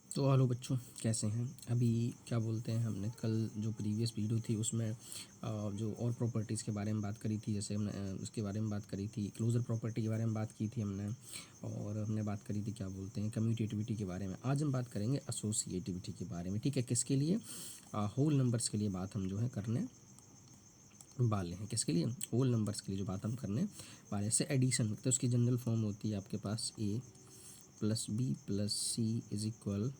तो हेलो बच्चों, कैसे हैं? अभी क्या बोलते हैं, हमने कल जो प्रीवियस वीडियो थी उसमें जो और प्रॉपर्टीज़ के बारे में बात करी थी। जैसे हमने उसके बारे में बात करी थी, क्लोजर प्रॉपर्टी के बारे में बात की थी हमने, और हमने बात करी थी क्या बोलते हैं कम्यूटेटिविटी के बारे में। आज हम बात करेंगे एसोसिएटिविटी के बारे में। ठीक है, किसके लिए? होल नंबर्स के लिए बात हम जो है करने वाले हैं। किसके लिए? होल नंबर्स के लिए जो बात हम करने वाले हैं। जैसे एडिशन, तो उसकी जनरल फॉर्म होती है आपके पास A plus B plus C is equal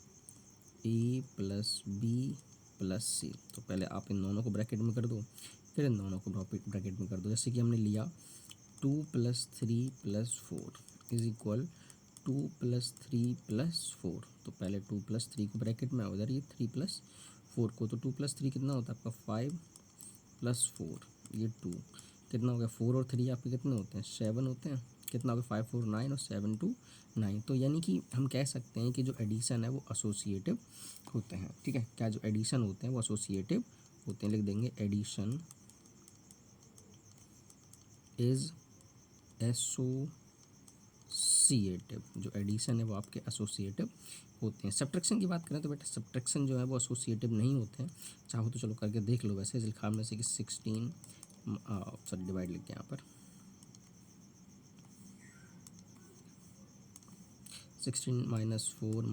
A plus B plus C. तो पहले आप इन दोनों को ब्रैकेट में कर दो, फिर इन दोनों को ब्रैकेट में कर दो। जैसे कि हमने लिया 2+3+4 इज इक्वल 2+3+4। तो पहले 2+3 को ब्रैकेट में, उधर ये 3+4 को। तो 2+3 कितना होता है आपका 5+4, ये 2 कितना हो गया 4 और 3 आपके कितने होते हैं 7 होते हैं। कितना हो गया 5 4 9 और 7 2 9। तो यानी कि हम कह सकते हैं कि जो एडिशन है वो एसोसिएटिव होते हैं। ठीक है, क्या जो एडिशन होते हैं वो एसोसिएटिव होते हैं। लिख देंगे एडिशन इज एसोसिएटिव। जो एडिशन है वो आपके एसोसिएटिव होते हैं। सब्ट्रैक्शन की बात करें तो बेटा सब्ट्रैक्शन जो है वो एसोसिएटिव नहीं होते हैं। चाहो तो चलो करके देख लो। वैसे लिखा में से कि 16 सॉरी डिवाइड लिख के यहाँ पर 16 - 4 -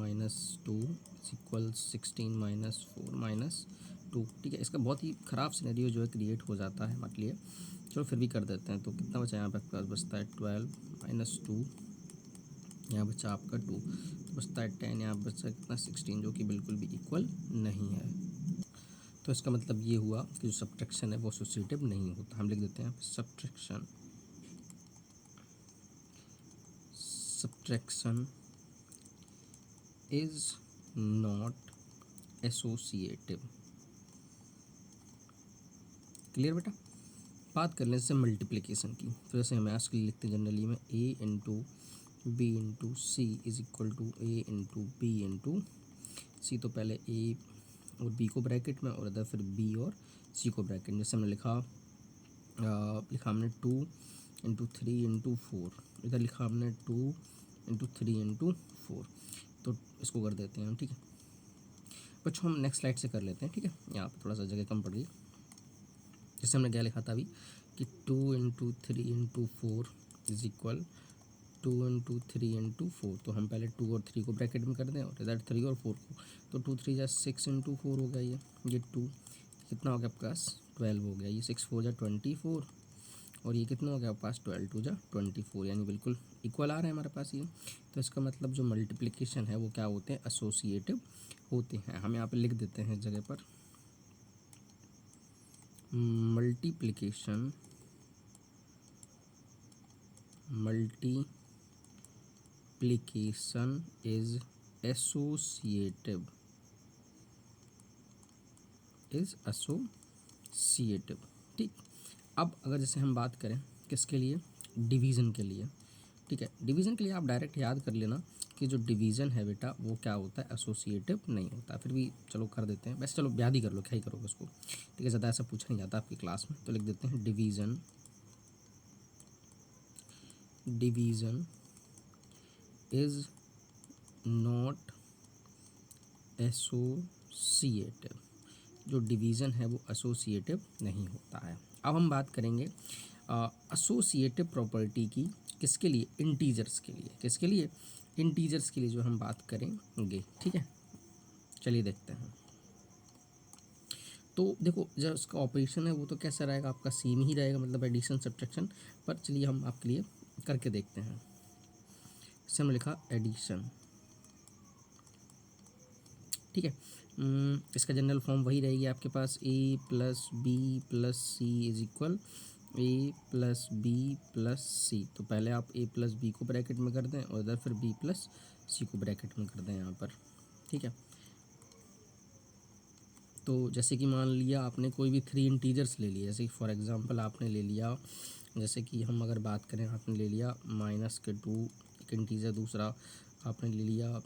2 इज इक्वल 16 - 4 - 2। ठीक है, इसका बहुत ही ख़राब सिनेरियो जो है क्रिएट हो जाता है हमारे लिए। चलो फिर भी कर देते हैं। तो कितना बचा यहाँ पे आपके पास? बचता है 12 - 2, यहाँ बचा आपका 2, तो बचता है 10, यहाँ बचा कितना 16, जो कि बिल्कुल भी इक्वल नहीं है। तो इसका मतलब ये हुआ कि जो सब्ट्रैक्शन है वो एसोसिएटिव नहीं होता। हम लिख देते हैं subtraction is not associative. Clear बेटा? बात कर लें जैसे मल्टीप्लिकेशन की, तो जैसे हम आज के लिए लिखते हैं जनरली में a into B into C is equal to A into B into C. तो पहले a और b को ब्रैकेट में, और इधर फिर b और c को ब्रैकेट में। जैसे हमने लिखा हमने 2 × 3 × 4, इधर लिखा हमने 2 × 3 × 4। तो इसको कर देते हैं हम। ठीक है बच्चों, हम नेक्स्ट स्लाइड से कर लेते हैं। ठीक है, यहाँ पर थोड़ा सा जगह कम पड़ गई। जैसे हमने क्या लिखा था अभी कि 2 × 3 × 4 इज इक्वल 2 × 3 × 4। तो हम पहले 2 और 3 को ब्रैकेट में कर दें, और इधर 3 और 4 को। तो 2 3 जा 6 × 4 हो गया। ये 2 कितना हो गया आपके पास 12 हो गया। ये 6 4 जा 24, और ये कितना हो गया आपके पास 12 2 जा 24, यानी बिल्कुल इक्वल आ रहे हैं हमारे पास ये। तो इसका मतलब जो मल्टीप्लिकेशन है वो क्या होते हैं? एसोसिएटिव होते हैं। हम यहाँ पे लिख देते हैं जगह पर मल्टीप्लिकेशन इज एसोसिएटिव ठीक। अब अगर जैसे हम बात करें किसके लिए? डिवीज़न के लिए। ठीक है, डिवीज़न के लिए आप डायरेक्ट याद कर लेना कि जो डिवीज़न है बेटा वो क्या होता है? एसोसिएटिव नहीं होता। फिर भी चलो कर देते हैं। वैसे चलो याद ही कर लो, क्या ही करोगे उसको। ठीक है, ज़्यादा ऐसा पूछा नहीं जाता आपकी क्लास में। तो लिख देते हैं डिवीज़न इज नॉट एसोसिएटिव। जो डिवीज़न है वो एसोसिएटिव नहीं होता है। अब हम बात करेंगे एसोसिएटिव प्रॉपर्टी की। किसके लिए? इंटीजर्स के लिए। किसके लिए? इंटीजर्स के लिए जो हम बात करेंगे। ठीक है, चलिए देखते हैं। तो देखो जो उसका ऑपरेशन है वो तो कैसा रहेगा आपका? सेम ही रहेगा, मतलब एडिशन सब्ट्रैक्शन। पर चलिए हम आपके लिए करके देखते हैं। जैसे हमने लिखा एडिशन। ठीक है, इसका जनरल फॉर्म वही रहेगी आपके पास a plus B plus C is equal a plus B plus C. तो पहले आप a प्लस बी को ब्रैकेट में कर दें, और इधर फिर b प्लस सी को ब्रैकेट में कर दें यहाँ पर। ठीक है, तो जैसे कि मान लिया आपने कोई भी 3 इंटीजर्स ले लिया। जैसे कि फॉर एग्जांपल आपने ले लिया, जैसे कि हम अगर बात करें, आपने ले लिया -2 एक इंटीजर, दूसरा आपने ले लिया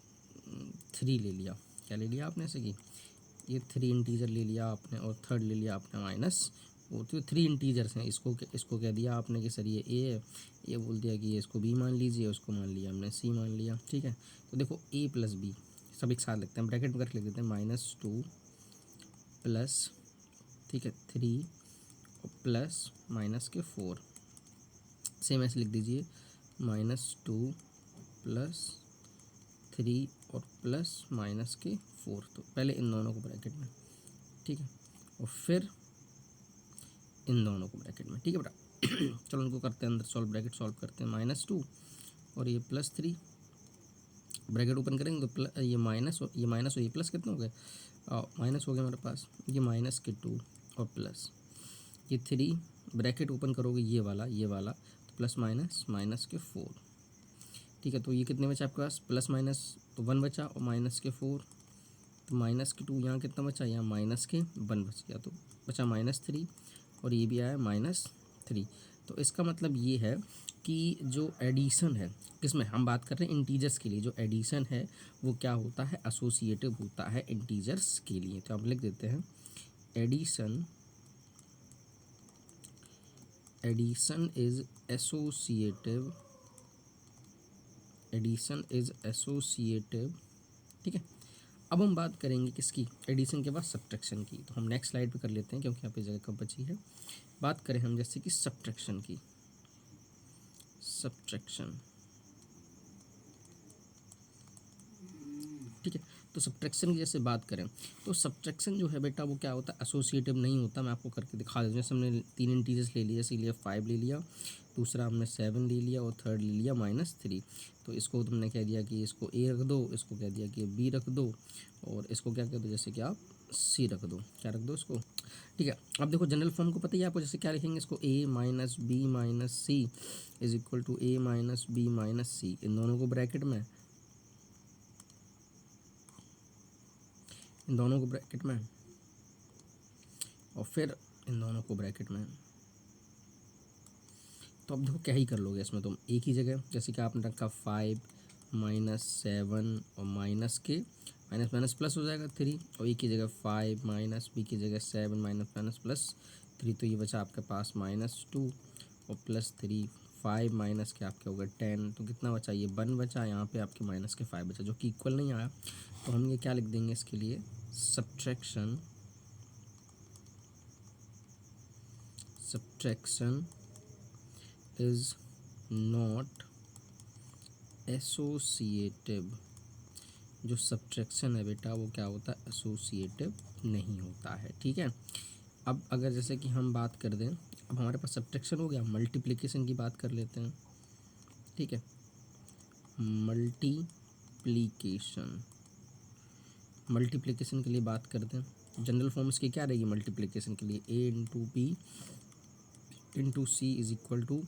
3 ले लिया। क्या ले लिया आपने? जैसे कि ये 3 इंटीजर ले लिया आपने, और थर्ड ले लिया आपने माइनस। वो तो 3 इंटीजर्स हैं। इसको कह दिया आपने कि सर ये ए है, ये बोल दिया कि ये इसको बी मान लीजिए, उसको मान लिया हमने सी मान लिया। ठीक है, तो देखो a प्लस बी, सब एक साथ लिखते हैं, ब्रैकेट में करके लिख देते हैं -2 प्लस, ठीक है, 3 और प्लस माइनस के 4, सेम ऐसे लिख दीजिए -2 प्लस 3 और प्लस माइनस के 4। तो पहले इन दोनों को ब्रैकेट में, ठीक है, और फिर इन दोनों को ब्रैकेट में, ठीक है बेटा। चलो उनको करते हैं अंदर सॉल्व, ब्रैकेट सॉल्व करते हैं, -2 और ये +3, ब्रैकेट ओपन करेंगे तो ये माइनस और ये प्लस कितने हो गए, माइनस हो गया हमारे पास, ये -2 और प्लस ये 3, ब्रैकेट ओपन करोगे ये वाला तो प्लस माइनस माइनस के 4, ठीक है। तो ये कितने बचा आपके पास, प्लस माइनस तो 1 बचा और माइनस के 4 तो -2, यहाँ कितना बचा, यहाँ -1 बच गया, तो बचा -3 और ये भी आया -3। तो इसका मतलब ये है कि जो एडिशन है, किसमें हम बात कर रहे हैं, इंटीजर्स के लिए जो एडिशन है वो क्या होता है, एसोसिएटिव होता है इंटीजर्स के लिए। तो आप लिख देते हैं एडिशन इज एसोसिएटिव, ठीक है। अब हम बात करेंगे किसकी, एडिशन के बाद सब्ट्रैक्शन की। तो हम नेक्स्ट स्लाइड पे कर लेते हैं क्योंकि यहाँ पे जगह कम बची है। बात करें हम जैसे कि सब्ट्रैक्शन की, ठीक है। तो सब्ट्रैक्शन की जैसे बात करें तो सब्ट्रैक्शन जो है बेटा वो क्या होता है, एसोसिएटिव नहीं होता। मैं आपको करके दिखा देता हूँ। जैसे हमने 3 इंटीजर्स ले लिए, जैसे लिए 5 ले लिया, दूसरा हमने 7 ले लिया और थर्ड ले लिया -3। तो इसको तुमने कह दिया कि इसको a रख दो, इसको कह दिया कि b रख दो और इसको क्या कह दो, जैसे कि आप c रख दो, क्या रख दो इसको, ठीक है। अब देखो जनरल फॉर्म को पता ही है आपको, जैसे क्या लिखेंगे इसको, a - b - c is equal to a - b - c, इन दोनों को ब्रैकेट में, इन दोनों को ब्रैकेट में और फिर इन दोनों को ब्रैकेट में। तो अब देखो क्या ही कर लोगे इसमें तुम, एक ही जगह जैसे कि आपने रखा 5 -7 और माइनस के माइनस माइनस प्लस हो जाएगा 3, और एक ही जगह 5 -b की जगह 7 माइनस प्लस 3, तो ये बचा आपके पास -2 और +3, 5 माइनस के आपके हो गए 10, तो कितना बचा, ये 1 बचा, यहाँ पे आपके माइनस के 5 बचा जो कि इक्वल नहीं आया। तो हम ये क्या लिख देंगे इसके लिए, सब्ट्रैक्शन इज नॉट एसोसिएटिव। जो सब्ट्रैक्शन है बेटा वो क्या होता है, एसोसिएटिव नहीं होता है, ठीक है। अब अगर जैसे कि हम बात कर दें, अब हमारे पास सब्ट्रैक्शन हो गया, मल्टीप्लिकेशन की बात कर लेते हैं, ठीक है। मल्टीप्लिकेशन के लिए बात करते हैं, जनरल फॉर्म इसकी क्या रहेगी मल्टीप्लिकेशन के लिए, a into B into C is equal to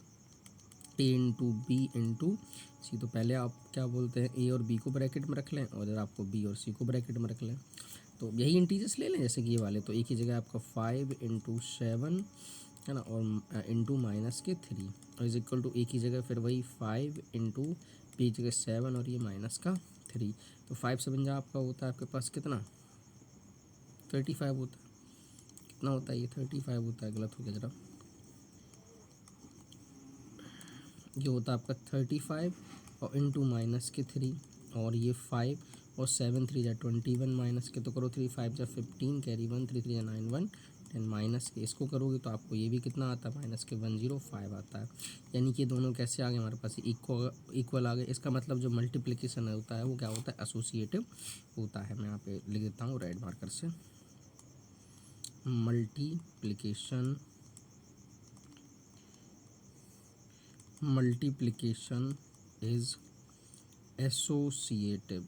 a into B into C. तो पहले आप क्या बोलते हैं, a और b को ब्रैकेट में रख लें और इधर आपको b और c को ब्रैकेट में रख लें। तो यही इंटीजर्स ले लें जैसे कि ये वाले, तो एक ही जगह आपका 5 इंटू 7 है ना, और इंटू -3 और इज इक्वल टू एक ही जगह फिर वही 5 इंटू बी जगह 7 और ये -3। तो 5 7 जा आपका होता है आपके पास कितना, 35 होता है, कितना होता है ये 35 होता है, गलत हो गया जरा, ये होता है आपका 35 और इंटू -3 और ये 5 और 7 3 जा 21 माइनस के, तो करो 3 5 जा 15 कैरी 1 3 3 जा 9 1 10 माइनस के, इसको करोगे तो आपको ये भी कितना आता है -105 आता है। यानी कि दोनों कैसे आ गए हमारे पास, इक्वल आ गए। इसका मतलब जो मल्टीप्लिकेशन होता है वो क्या होता है, एसोसिएटिव होता है। मैं यहाँ पे लिख देता हूँ रेड मार्कर से, मल्टीप्लिकेशन इज एसोसिएटिव,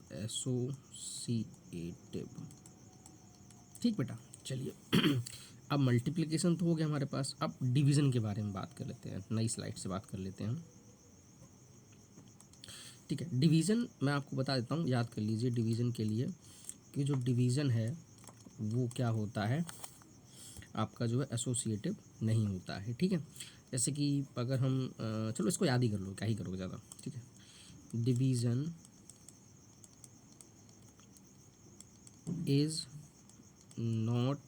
ठीक बेटा। चलिए अब मल्टीप्लिकेशन तो हो गया हमारे पास, अब डिवीज़न के बारे में बात कर लेते हैं, नई स्लाइड से बात कर लेते हैं, ठीक है। डिवीज़न मैं आपको बता देता हूँ, याद कर लीजिए डिवीज़न के लिए कि जो डिवीज़न है वो क्या होता है आपका, जो है एसोसिएटिव नहीं होता है, ठीक है। जैसे कि अगर हम चलो इसको याद ही कर लो, क्या ही करोगे ज़्यादा, ठीक है। डिवीज़न इज नॉट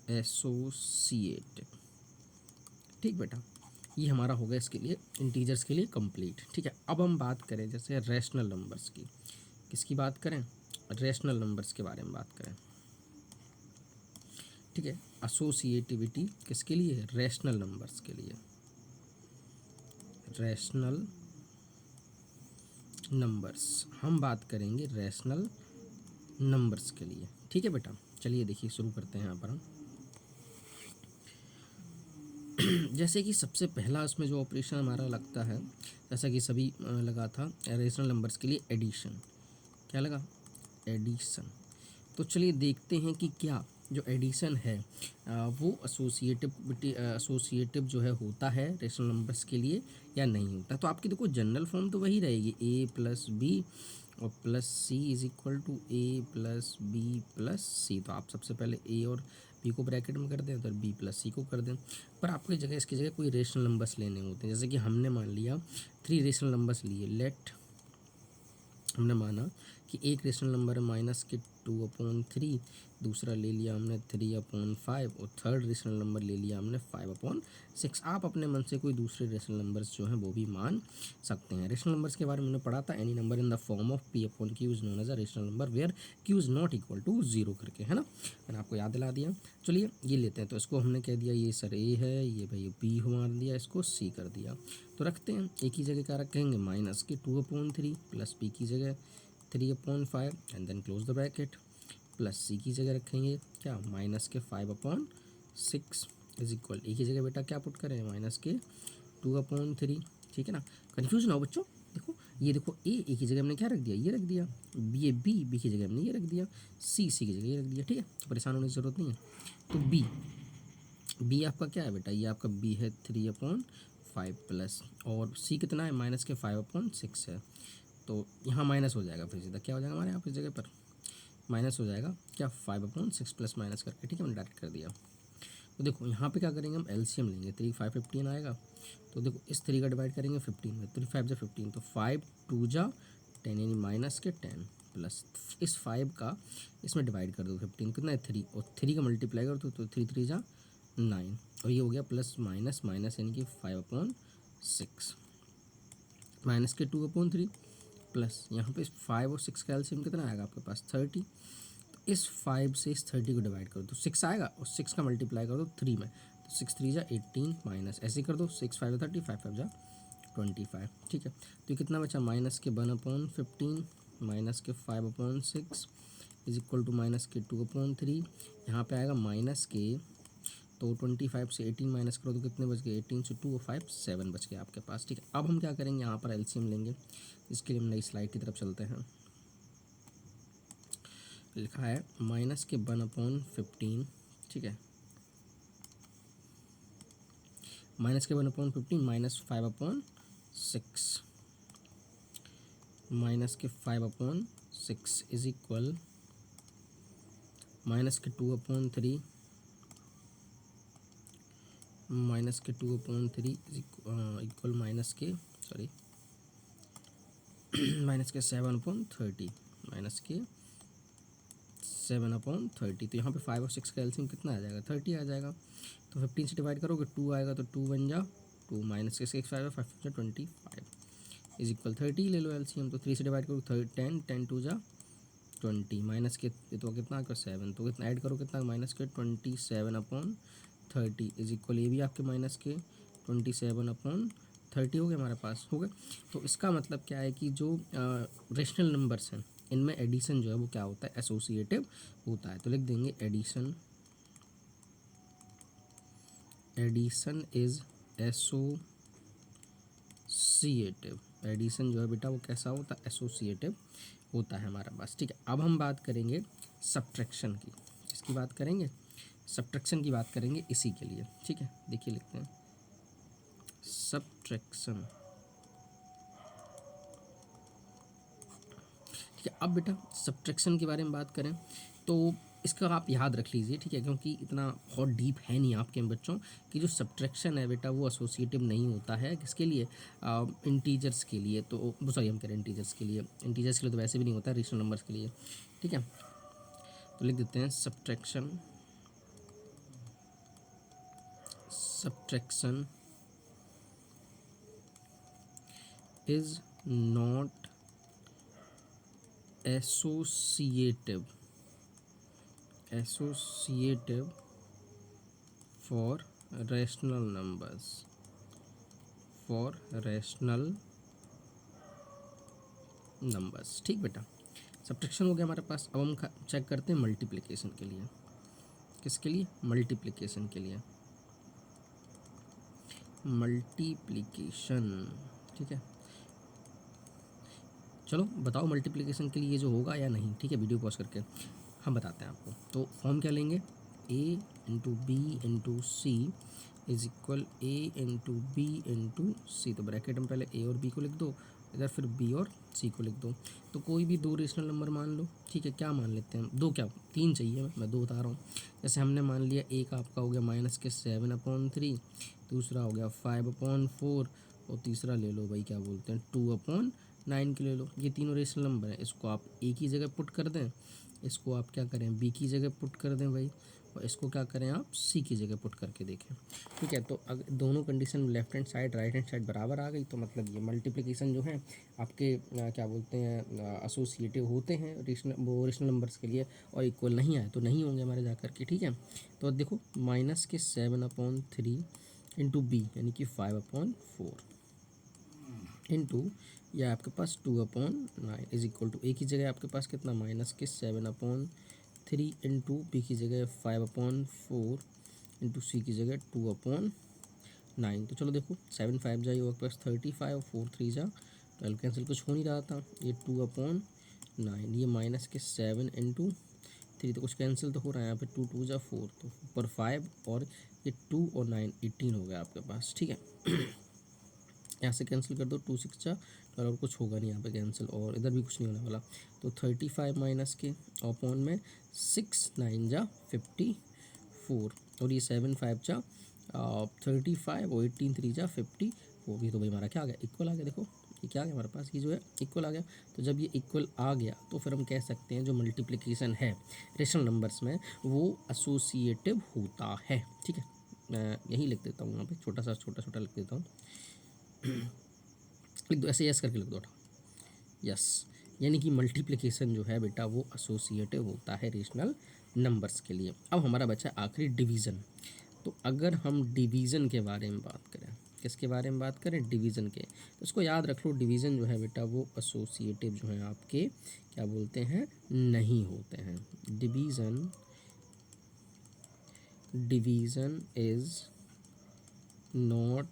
एसोसिएटिव, ठीक बेटा। ये हमारा होगा इसके लिए इंटीजर्स के लिए कंप्लीट, ठीक है। अब हम बात करें जैसे रैशनल नंबर्स की, किसकी बात करें, रेशनल नंबर्स के बारे में बात करें, ठीक है। एसोसिएटिविटी किसके लिए, रेशनल नंबर्स के लिए, रेशनल नंबर्स, हम बात करेंगे रेशनल नंबर्स के लिए, ठीक है बेटा। चलिए देखिए शुरू करते हैं यहाँ पर हम। जैसे कि सबसे पहला उसमें जो ऑपरेशन हमारा लगता है, जैसा कि सभी लगा था रेशनल नंबर्स के लिए, एडिशन। क्या लगा, एडिशन। तो चलिए देखते हैं कि क्या जो एडिशन है वो एसोसिएटिव जो है होता है रेशनल नंबर्स के लिए या नहीं होता। तो आपकी देखो जनरल फॉर्म तो वही रहेगी, ए प्लस बी और plus C is equal to A plus B plus C. तो आप सबसे पहले ए और बी को ब्रैकेट में कर दें, उधर बी प्लस सी को कर दें। पर आपको इस जगह इसकी जगह कोई रेशनल नंबर्स लेने होते हैं। जैसे कि हमने मान लिया 3 रेशनल नंबर्स लिए, लेट हमने माना कि एक रेशनल नंबर है माइनस के 2/3, दूसरा ले लिया हमने 3/5 और थर्ड रेशनल नंबर ले लिया हमने 5/6। आप अपने मन से कोई दूसरे रेशनल नंबर्स जो हैं वो भी मान सकते हैं। रेशनल नंबर्स के बारे में हमने पढ़ा था, any number in the form of p/q is known as a rational number where q is not equal to 0 करके, है ना। मैंने आपको याद दिला दिया। चलिए ये लेते हैं, तो इसको हमने कह दिया ये सर ए है, ये भाई बी मान दिया, इसको सी कर दिया। तो रखते हैं, एक ही जगह क्या रखेंगे, माइनस के 2/3 प्लस बी की जगह 3/5 and then close the bracket, plus C की जगह रखेंगे क्या, माइनस के 5/6 इज इक्वल, एक ही जगह बेटा क्या पुट करें, माइनस के 2/3, ठीक है ना। कन्फ्यूज ना हो बच्चों, देखो ये देखो ए एक ही जगह हमने क्या रख दिया, ये रख दिया, बी की जगह हमने ये रख दिया, सी की जगह ये रख दिया, ठीक है। तो परेशान होने की ज़रूरत नहीं है। तो बी आपका क्या है बेटा, ये आपका बी है 3/5 प्लस, और सी कितना है, माइनस के 5/6 है। तो यहाँ माइनस हो जाएगा, फिर सीधा क्या हो जाएगा हमारे यहाँ पर जगह पर माइनस हो जाएगा क्या, 5/6 प्लस माइनस करके, ठीक है, मैंने डायरेक्ट कर दिया। तो देखो यहाँ पे क्या करेंगे, हम एलसीएम लेंगे, 3 5 15 आएगा। तो देखो इस 3 का डिवाइड करेंगे 15 में, 3 5 जा 15, तो 5 2 जा 10 यानी माइनस के 10 प्लस इस 5 का इसमें डिवाइड कर दो, 15 कितना है 3, और 3 का मल्टीप्लाई कर दो तो 3 3 जा 9, और ये हो गया प्लस माइनस माइनस यानी कि 5/6 माइनस के 2/3 प्लस यहाँ पे 5 और 6 का एलसीएम कितना आएगा आपके पास 30। तो इस 5 से इस 30 को डिवाइड कर दो, 6 आएगा और 6 का मल्टीप्लाई कर दो 3 में, तो 6 3 जा 18 माइनस ऐसे कर दो, 6 5 30, 5 5 जा 25, ठीक है। तो ये कितना बचा, माइनस के 1/15 माइनस के 5/6 इज इक्वल टू माइनस के 2/3, यहाँ पे आएगा माइनस के, तो 25 से 18 माइनस करो तो कितने बच गए, 18 से 2 और 5 7 बच गए आपके पास, ठीक है। अब हम क्या करेंगे, यहाँ पर एलसीएम लेंगे, इसके लिए हम नई स्लाइड की तरफ चलते हैं। लिखा है माइनस के 1/15, ठीक है, माइनस के 1/15 माइनस 5/6 माइनस के 5/6 इज इक्वल माइनस के 2/3 माइनस के 2/3 इक्वल माइनस के सॉरी माइनस के 7/30 माइनस के 7/30। तो यहाँ पे 5 और 6 का एलसीएम कितना आ जाएगा, 30 आ जाएगा। तो 15 से डिवाइड करोगे 2 आएगा, तो 2 बन जा 2 माइनस के 6 आएगा 5 जा 25 इज इक्वल 30 ले लो एलसीएम। तो 3 से डिवाइड करो 10 10 2 जा 20 माइनस के तो कितना आएगा 7, तो कितना ऐड करो कितना माइनस के 27/30 इज इक्वल, ये भी आपके माइनस के 27/30 हो गए हमारे पास, हो गए। तो इसका मतलब क्या है कि जो रेशनल नंबर्स हैं इनमें एडिशन जो है वो क्या होता है, एसोसिएटिव होता है। तो लिख देंगे एडिशन इज एसोसिएटिव। एडिशन जो है बेटा वो कैसा होता है, एसोसिएटिव होता है हमारा पास, ठीक है। अब हम बात करेंगे सब्ट्रैक्शन की, किसकी बात करेंगे, सब्ट्रैक्शन की बात करेंगे इसी के लिए, ठीक है। देखिए लिखते हैं सब्ट्रैक्शन, ठीक है। अब बेटा सब्ट्रैक्शन के बारे में बात करें तो इसका आप याद रख लीजिए, ठीक है, क्योंकि इतना बहुत डीप है नहीं आपके बच्चों कि जो सब्ट्रैक्शन है बेटा वो एसोसिएटिव नहीं होता है, किसके लिए, इंटीजर्स के लिए। तो सॉरी हम कह रहे हैं इंटीजर्स के लिए तो वैसे भी नहीं होता है, रेशनल नंबर्स के लिए, ठीक है। तो लिख देते हैं subtraction is not associative for rational numbers. ठीक बेटा, सब्ट्रैक्शन हो गया हमारे पास। अब हम चेक करते हैं मल्टीप्लिकेशन के लिए। किसके लिए? मल्टीप्लिकेशन के लिए। मल्टीप्लिकेशन, ठीक है। चलो बताओ मल्टीप्लिकेशन के लिए ये जो होगा या नहीं। ठीक है, वीडियो पॉज करके हम बताते हैं आपको। तो फॉर्म क्या लेंगे? a into B into C is equal a into B into C. तो ब्रैकेट में पहले a और b को लिख दो, इधर फिर b और c को लिख दो। तो कोई भी दो रेशनल नंबर मान लो। ठीक है, क्या मान लेते हैं? दो, क्या तीन चाहिए, मैं दो बता रहा हूँ। जैसे हमने मान लिया एक आपका हो गया -7/3, दूसरा हो गया 5/4 और तीसरा ले लो भाई क्या बोलते हैं 2/9 के ले लो। ये तीनों रेशनल नंबर है। इसको आप ए की जगह पुट कर दें, इसको आप क्या करें बी की जगह पुट कर दें भाई, और इसको क्या करें आप सी की जगह पुट करके देखें। ठीक है, तो अगर दोनों condition left hand side right hand side बराबर आ गई तो मतलब ये मल्टीप्लिकेशन जो है आपके क्या बोलते हैं एसोसिएटिव होते हैं रेशनल नंबर्स के लिए, और इक्वल नहीं आए तो नहीं होंगे हमारे जा कर के। ठीक है, तो देखो -7/3 इंटू बी यानी कि 5/4 इंटू या आपके पास 2/9 इज इक्वल टू ए की जगह आपके पास कितना -7/3 इंटू बी की जगह 5/4 इंटू सी की जगह 2/9। तो चलो देखो 7 5 जा आपके पास 35 और 4 3 जा 12, कैंसिल कुछ हो नहीं रहा था। ये 2/9, ये -7 इंटू 3 तो कुछ कैंसिल तो हो रहा है यहाँ पे 2 2 जा 4, तो ऊपर 5 और ये 2 और 9 18 हो गया आपके पास। ठीक है, यहाँ से कैंसिल कर दो 2 6 जा 12 और कुछ होगा नहीं यहाँ पे कैंसिल, और इधर भी कुछ नहीं होने वाला। तो 35 माइनस के अपॉन में 6 9 जा 54 और ये 7 5 जा 35 और 18 3 जा 54। ये तो भाई हमारा क्या आ गया? इक्वल आ गया। देखो ये क्या आ गया हमारे पास, ये जो है इक्वल आ गया। तो जब ये इक्वल आ गया तो फिर हम कह सकते हैं जो मल्टीप्लिकेशन है रेशनल नंबर्स में वो एसोसिएटिव होता है। ठीक है, मैं यही लिख देता हूँ यहाँ पे छोटा छोटा लिख देता हूँ। लिख दो ऐसे, यस करके लिख दो, यस। यानी कि मल्टीप्लिकेशन जो है बेटा वो एसोसिएटिव होता है रेशनल नंबर्स के लिए। अब हमारा बचा आखिरी डिवीज़न। तो अगर हम डिवीज़न के बारे में बात करें, किसके बारे में बात करें? डिवीज़न के। तो इसको याद रख लो, डिवीज़न जो है बेटा वो एसोसिएटिव जो है आपके क्या बोलते हैं नहीं होते हैं। Division is not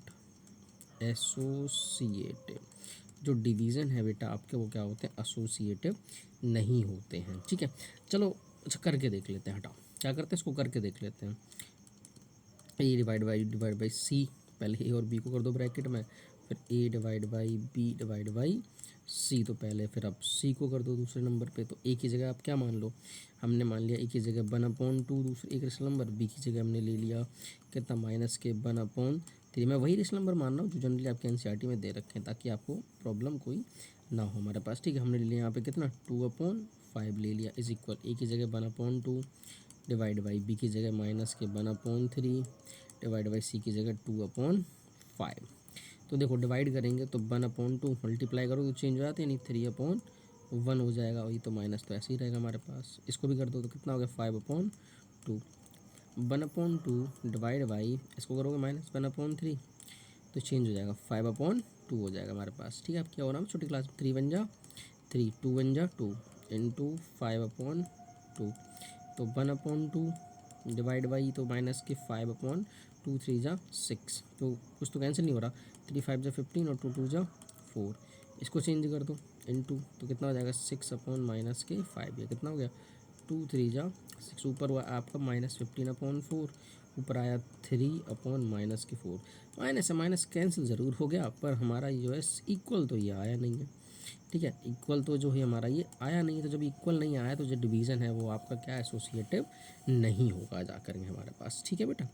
associative. जो डिवीज़न है बेटा आपके वो क्या होते हैं? एसोसिएटिव नहीं होते हैं। ठीक है, चलो अच्छा करके देख लेते हैं। हटाओ, क्या करते हैं इसको करके देख लेते हैं। ए डिवाइड बाई सी, पहले ए और बी को कर दो ब्रैकेट में, फिर A divide by B divide by C. तो पहले फिर आप सी को कर दो दूसरे नंबर पे। तो ए की जगह आप क्या मान लो? हमने मान लिया ए की जगह 1/2 दूसरे एक रेशनल नंबर, बी की जगह हमने ले लिया कितना -1/3। मैं वही रेशनल नंबर मान रहा हूँ जो जनरली आपके एनसीईआरटी में दे रखे हैं ताकि आपको प्रॉब्लम कोई ना हो हमारे पास। ठीक है, हमने ले लिया यहाँ पे कितना 2/5 ले लिया इज इक्वल ए की जगह 1/2 डिवाइड बाई बी की जगह -1/3 डिवाइड बाई सी की जगह 2/5। तो देखो डिवाइड करेंगे तो 1/2 मल्टीप्लाई करो तो चेंज हो जाते हैं, नहीं 3/1 हो जाएगा। वही तो माइनस तो ऐसे ही रहेगा हमारे पास। इसको भी कर दो तो कितना हो गया 5/2। 1/2 डिवाइड बाई इसको करोगे -1/3 तो चेंज हो जाएगा 5/2 हो जाएगा हमारे पास। ठीक है, अब क्या हो रहा है छोटी क्लास में 3 1 जा 3 2 1 जा 2 इंटू 5/2। तो 1/2 डिवाइड बाई तो माइनस के 5/2 3 जा 6, तो कुछ तो कैंसिल नहीं हो रहा। 3 5 जा 15 और 2 2 जा 4। इसको चेंज कर दो इंटू, तो कितना हो जाएगा 6/-5। ये कितना हो गया 2 3 जा 6। ऊपर हुआ आपका -15/4, ऊपर आया 3/-4। माइनस से माइनस कैंसिल ज़रूर हो गया, पर हमारा ये जो है इक्वल तो ये आया नहीं है। ठीक है, इक्वल तो जो है हमारा ये आया नहीं है। तो जब इक्वल नहीं आया तो जो डिवीज़न है वो आपका क्या एसोसिएटिव नहीं होगा जा करेंगे हमारे पास। ठीक है बेटा,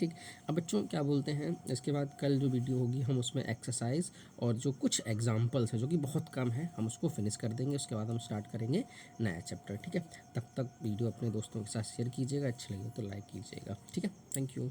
ठीक। अब बच्चों क्या बोलते हैं, इसके बाद कल जो वीडियो होगी हम उसमें एक्सरसाइज और जो कुछ एग्जांपल्स है जो कि बहुत कम है हम उसको फिनिश कर देंगे। उसके बाद हम स्टार्ट करेंगे नया चैप्टर। ठीक है, तब तक वीडियो अपने दोस्तों के साथ शेयर कीजिएगा, अच्छी लगे तो लाइक कीजिएगा। ठीक है, थैंक यू।